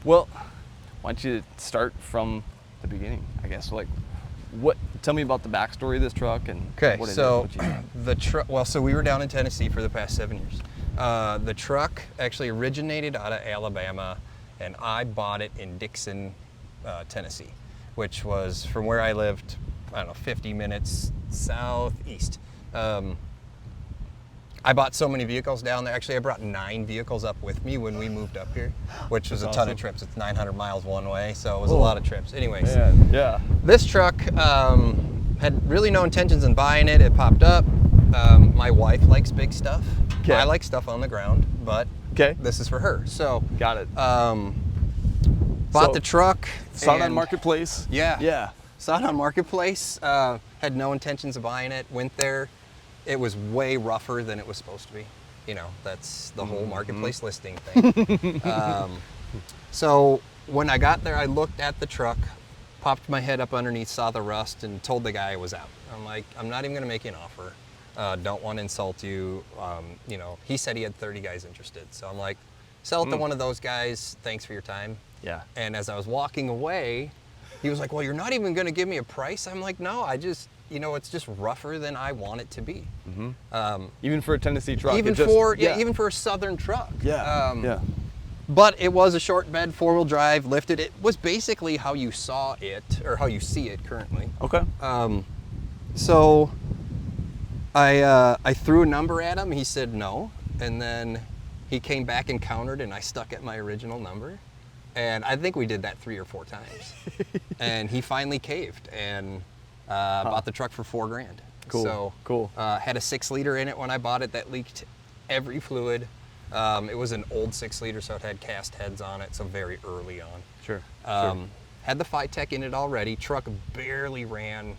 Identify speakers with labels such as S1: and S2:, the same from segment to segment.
S1: Well, why don't you start from the beginning, I guess. Like, tell me about the backstory of this truck and what it
S2: so
S1: is.
S2: the truck, well, so we were down in Tennessee for the past 7 years. The truck actually originated out of Alabama, and I bought it in Dixon, Tennessee, which was from where I lived, I don't know, 50 minutes southeast. I bought so many vehicles down there. Actually, I brought 9 vehicles up with me when we moved up here, which was a ton of trips. It's 900 miles one way, so it was a lot of trips. Anyways,
S1: yeah.
S2: This truck had really no intentions in buying it. It popped up. My wife likes big stuff.
S1: Okay.
S2: I like stuff on the ground, but this is for her. So
S1: got it.
S2: Bought the truck.
S1: Saw it on Marketplace.
S2: Yeah. Saw it on Marketplace. Had no intentions of buying it. Went there. It was way rougher than it was supposed to be. You know, that's the whole Marketplace listing thing. So when I got there, I looked at the truck, popped my head up underneath, saw the rust, and told the guy I was out. I'm like, I'm not even going to make you an offer. Don't want to insult you. You know, he said he had 30 guys interested. So I'm like, sell it to one of those guys. Thanks for your time.
S1: Yeah.
S2: And as I was walking away, he was like, well, you're not even going to give me a price? I'm like, no, you know, it's just rougher than I want it to be.
S1: Even for a Tennessee truck.
S2: Even for a southern truck.
S1: Yeah.
S2: But it was a short bed, 4-wheel drive, lifted. It was basically how you saw it, or how you see it currently.
S1: Okay.
S2: So I threw a number at him. He said no, and then he came back and countered, and I stuck at my original number. And I think we did that 3 or 4 times. And he finally caved and bought the truck for $4,000.
S1: Cool.
S2: So
S1: cool.
S2: Had a 6-liter in it when I bought it that leaked every fluid. It was an old 6-liter, so it had cast heads on it, so very early on.
S1: Sure.
S2: Had the Phytech in it already. Truck barely ran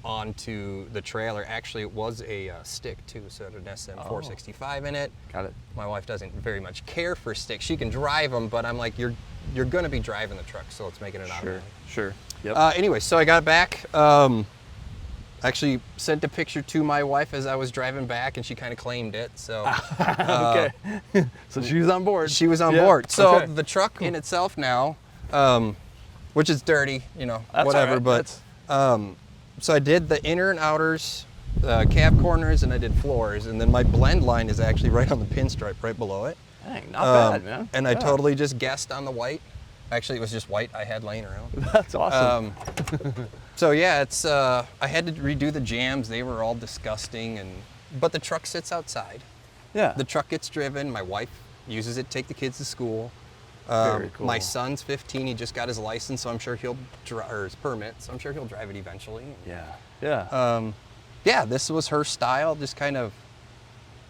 S2: onto the trailer. Actually, it was a stick too, so it had an SM465 in it.
S1: Got it.
S2: My wife doesn't very much care for sticks. She can drive them, but I'm like, you're going to be driving the truck, so let's make it an automatic.
S1: Sure. Yep.
S2: Anyway, so I got back. Actually sent a picture to my wife as I was driving back, and she kind of claimed it. So
S1: okay. So she was on board.
S2: She was on board. So the truck in itself now, which is dirty, you know,
S1: that's
S2: whatever.
S1: Right.
S2: But so I did the inner and outers, cab corners, and I did floors, and then my blend line is actually right on the pinstripe, right below it.
S1: Dang, not bad, man.
S2: And I totally just guessed on the white. Actually, it was just white I had laying around.
S1: That's awesome.
S2: So yeah, it's I had to redo the jams. They were all disgusting, but the truck sits outside.
S1: Yeah.
S2: The truck gets driven. My wife uses it to take the kids to school.
S1: Very cool.
S2: My son's 15. He just got his license, so I'm sure he'll or his permit. So I'm sure he'll drive it eventually.
S1: Yeah.
S2: Yeah. This was her style, just kind of,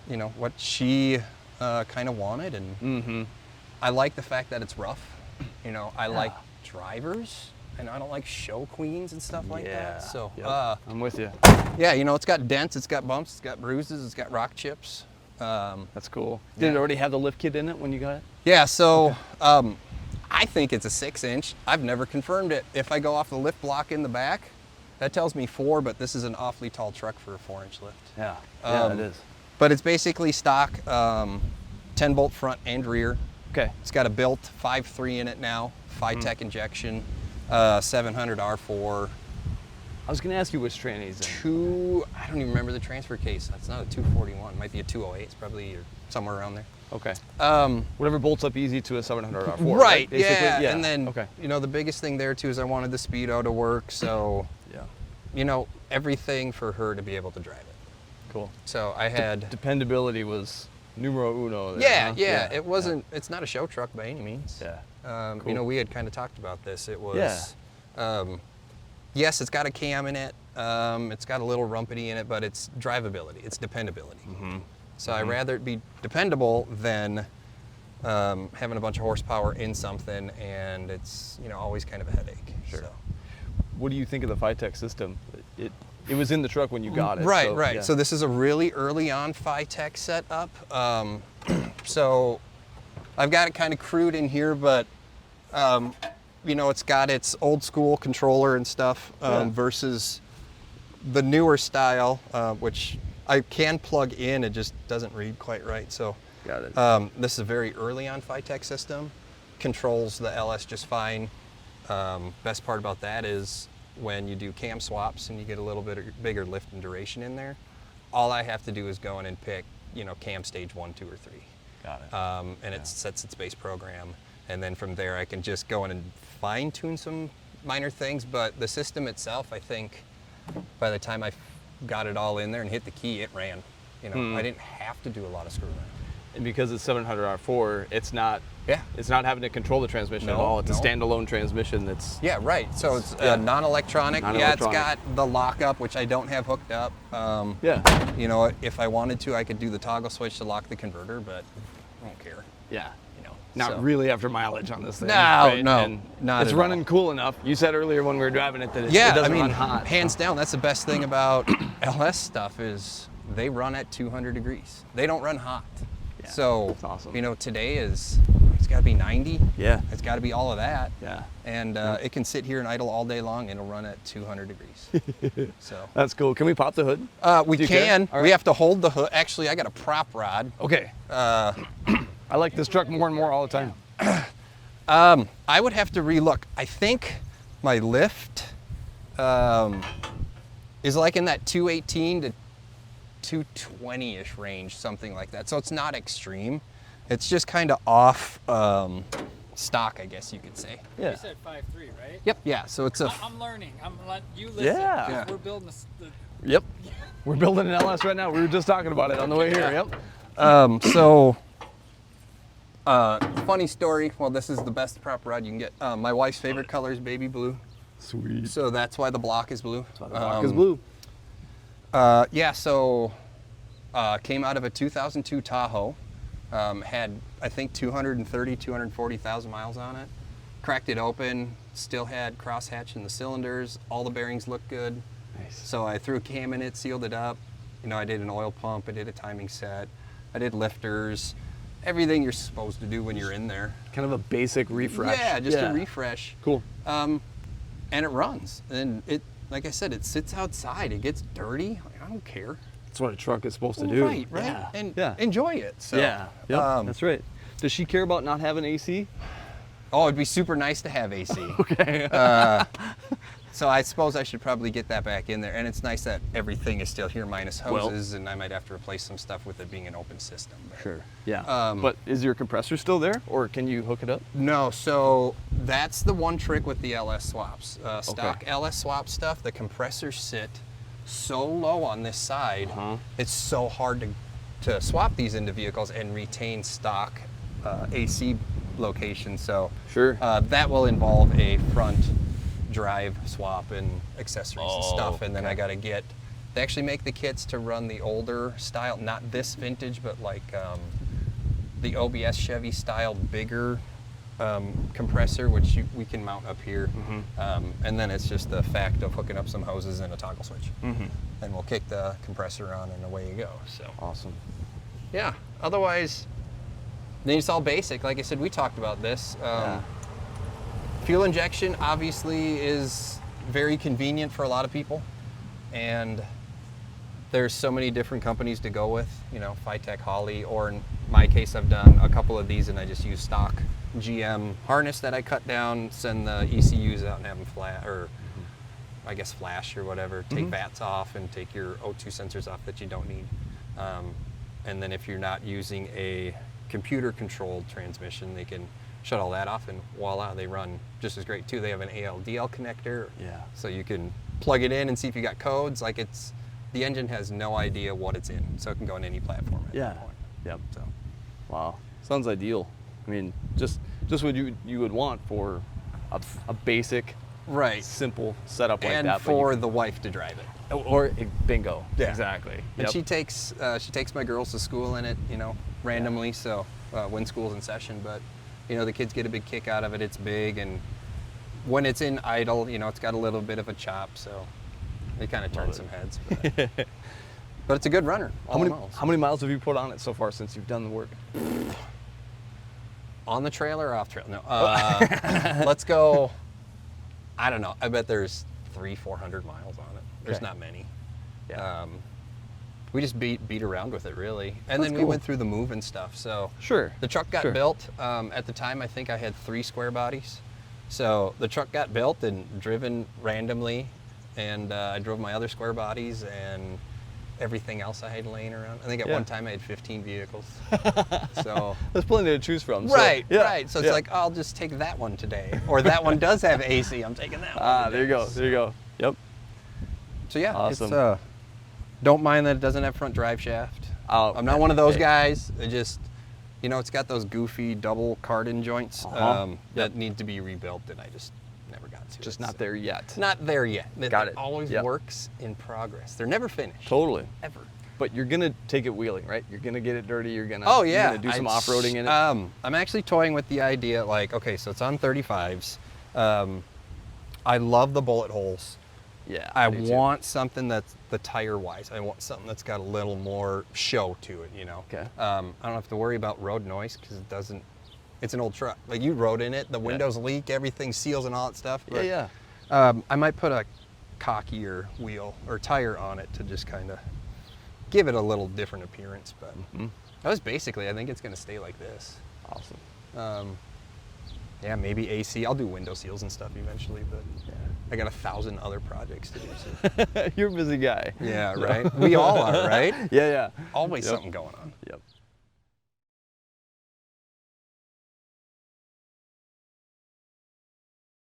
S2: you know, what she kind of wanted, and I like the fact that it's rough. You know, I like drivers, and I don't like show queens and stuff like that. So
S1: I'm with you.
S2: Yeah, you know, it's got dents, it's got bumps, it's got bruises, it's got rock chips.
S1: That's cool. Did it already have the lift kit in it when you got it?
S2: Yeah, so I think it's a 6-inch. I've never confirmed it. If I go off the lift block in the back, that tells me 4, but this is an awfully tall truck for a 4-inch lift.
S1: Yeah, it is.
S2: But it's basically stock 10-bolt front and rear.
S1: Okay.
S2: It's got a built 5.3 in it now, Phytech injection, 700 R4.
S1: I was going to ask you which tranny's in.
S2: I don't even remember the transfer case. That's not a 241. It might be a 208. It's probably somewhere around there.
S1: Okay. Whatever bolts up easy to a 700 R4.
S2: Right.
S1: Basically?
S2: Yeah. And then, you know, the biggest thing there too is I wanted the speedo to work. So, you know, everything for her to be able to drive it.
S1: Cool.
S2: So I had
S1: dependability was numero uno there,
S2: yeah. It wasn't. It's not a show truck by any means.
S1: Yeah.
S2: You know, we had kind of talked about this. It was. Yes, it's got a cam in it. It's got a little rumpety in it, but it's drivability. It's dependability. So I'd rather it be dependable than having a bunch of horsepower in something, and it's, you know, always kind of a headache.
S1: Sure.
S2: So.
S1: What do you think of the Phytech system? It was in the truck when you got it.
S2: Right.
S1: Yeah.
S2: So this is a really early on Phytech setup. So I've got it kind of crude in here, but you know, it's got its old school controller and stuff versus the newer style, which I can plug in. It just doesn't read quite right. So
S1: got it.
S2: This is a very early on Phytech system. controls the LS just fine. Best part about that is when you do cam swaps and you get a little bit bigger lift and duration in there, all I have to do is go in and pick, cam stage 1, 2, or 3.
S1: Got it.
S2: And it sets its base program. And then from there, I can just go in and fine tune some minor things. But the system itself, I think, by the time I got it all in there and hit the key, it ran. I didn't have to do a lot of screw around.
S1: And because it's 700R4, it's not having to control the transmission at all. It's a standalone transmission that's...
S2: Yeah, right. So it's non-electronic. Yeah, it's got the lockup, which I don't have hooked up. If I wanted to, I could do the toggle switch to lock the converter, but I don't care.
S1: Yeah. Not really after mileage on this thing.
S2: No,
S1: right?
S2: no,
S1: and
S2: not
S1: it's
S2: at
S1: running
S2: all.
S1: cool enough. You said earlier when we were driving it that it doesn't run hot.
S2: Hands down, that's the best thing about LS stuff is they run at 200 degrees. They don't run hot.
S1: Yeah,
S2: so,
S1: that's awesome.
S2: Today it's got to be 90.
S1: Yeah.
S2: It's got to be all of that.
S1: Yeah.
S2: And it can sit here and idle all day long and it'll run at 200 degrees. So
S1: that's cool. Can we pop the hood?
S2: We can.
S1: Right.
S2: We have to hold the hood. Actually, I got a prop rod.
S1: Okay. I like this truck more and more all the time.
S2: I would have to relook. I think my lift is like in that 218 to 220-ish range, something like that. So it's not extreme. It's just kind of off stock, I guess you could say.
S1: Yeah.
S3: You said 5.3, right?
S2: Yep. Yeah. So it's a.
S3: I'm learning. I'm letting you listen.
S1: Yeah.
S3: We're building this.
S1: Yep. We're building an LS right now. We were just talking about it on the way here. Yep.
S2: Funny story. Well, this is the best prop rod you can get. My wife's favorite color is baby blue.
S1: Sweet.
S2: So that's why the block is blue.
S1: That's why the block is blue.
S2: Came out of a 2002 Tahoe. Had, I think, 240,000 miles on it. Cracked it open, still had crosshatch in the cylinders. All the bearings looked good.
S1: Nice.
S2: So I threw a cam in it, sealed it up. I did an oil pump, I did a timing set, I did lifters, everything you're supposed to do when you're in there.
S1: Kind of a basic refresh.
S2: Yeah, just a refresh.
S1: Cool.
S2: And it runs. And it, like I said, it sits outside. It gets dirty. I don't care.
S1: That's what a truck is supposed to do.
S2: Right.
S1: Yeah.
S2: And enjoy it. So,
S1: yeah. Yep. That's right. Does she care about not having AC?
S2: Oh, it'd be super nice to have AC.
S1: Okay.
S2: So I suppose I should probably get that back in there. And it's nice that everything is still here minus hoses, and I might have to replace some stuff with it being an open system. But,
S1: Sure. Yeah. But is your compressor still there, or can you hook it up?
S2: No, so that's the one trick with the LS swaps. Stock LS swap stuff, the compressors sit so low on this side, it's so hard to swap these into vehicles and retain stock AC locations. So
S1: Sure.
S2: that will involve a front drive swap and accessories and stuff. And then I got to get, they actually make the kits to run the older style, not this vintage, but like the OBS Chevy style bigger compressor, which we can mount up here. And then it's just the fact of hooking up some hoses and a toggle switch. And we'll kick the compressor on and away you go. So
S1: Awesome.
S2: yeah, otherwise, then it's all basic. Like I said, we talked about this. Fuel injection obviously is very convenient for a lot of people, and there's so many different companies to go with, Phytech, Holley, or in my case I've done a couple of these and I just use stock GM harness that I cut down, send the ECUs out and have them flat, or I guess flash or whatever, take VATs off and take your O2 sensors off that you don't need. And then if you're not using a computer controlled transmission, they can shut all that off and voila, they run just as great too. They have an ALDL connector, so you can plug it in and see if you got codes. Like the engine has no idea what it's in, so it can go on any platform at any point.
S1: Yep.
S2: So,
S1: Wow. Sounds ideal. I mean, just what you would want for a basic,
S2: right,
S1: simple setup like
S2: and
S1: that.
S2: for the wife to drive it.
S1: Or bingo.
S2: Yeah.
S1: Exactly.
S2: And she takes my girls to school in it, randomly. So when school's in session, but the kids get a big kick out of it. It's big, and when it's in idle, it's got a little bit of a chop, so it kind of turns some heads. But it's a good runner.
S1: How many miles have you put on it so far since you've done the work?
S2: On the trailer or off trailer? No. Let's go. I don't know. I bet there's 300-400 miles on it. There's not many.
S1: Yeah.
S2: we just beat around with it really. And then we went through the move and stuff. So
S1: Sure.
S2: the truck got built. At the time, I think I had 3 square bodies. So the truck got built and driven randomly, and I drove my other square bodies and everything else I had laying around. I think at one time I had 15 vehicles. So
S1: there's plenty to choose from. So,
S2: right. So it's like, I'll just take that one today, or that one does have AC. I'm taking that one.
S1: There you go. There you go. Yep.
S2: So yeah,
S1: Awesome.
S2: it's don't mind that it doesn't have front drive shaft. I'm not one of those guys. It just, it's got those goofy double cardan joints that need to be rebuilt, and I just never got to.
S1: Just not there yet.
S2: Not there yet.
S1: Got it.
S2: Always works in progress. They're never finished.
S1: Totally.
S2: Ever.
S1: But you're gonna take it wheeling, right? You're gonna get it dirty. You're gonna
S2: you're
S1: gonna do some off-roading in it.
S2: I'm actually toying with the idea, like, okay, so it's on 35s. I love the bullet holes.
S1: Yeah.
S2: I want something that's the tire-wise. I want something that's got a little more show to it,
S1: Okay.
S2: I don't have to worry about road noise because it doesn't. It's an old truck. Like, you rode in it, the windows leak, everything seals and all that stuff. But, I might put a cockier wheel or tire on it to just kind of give it a little different appearance. But that was basically, I think it's going to stay like this.
S1: Awesome.
S2: Yeah, maybe AC. I'll do window seals and stuff eventually, but I got 1,000 other projects to do. So.
S1: You're a busy guy.
S2: Yeah, right? We all are, right?
S1: Yeah.
S2: Always something going on.